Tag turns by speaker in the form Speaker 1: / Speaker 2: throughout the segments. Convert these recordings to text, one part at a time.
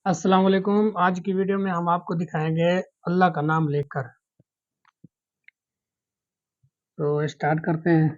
Speaker 1: अस्सलाम वालेकुम। आज की वीडियो में हम आपको दिखाएंगे अल्लाह का नाम लेकर। तो स्टार्ट करते हैं।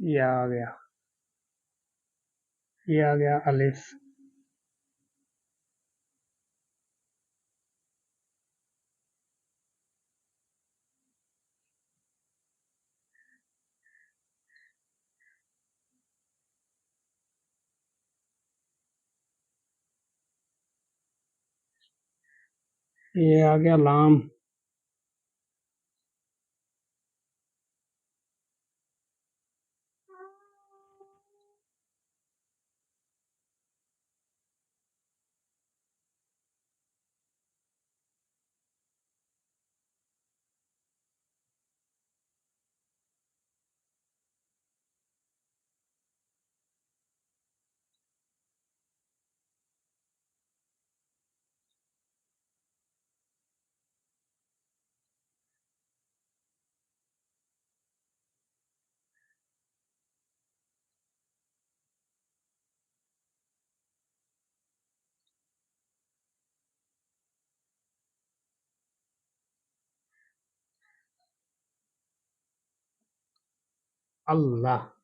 Speaker 1: ये आ गया। ये आ गया अलिफ। ये आ गया लाम। अल्लाह।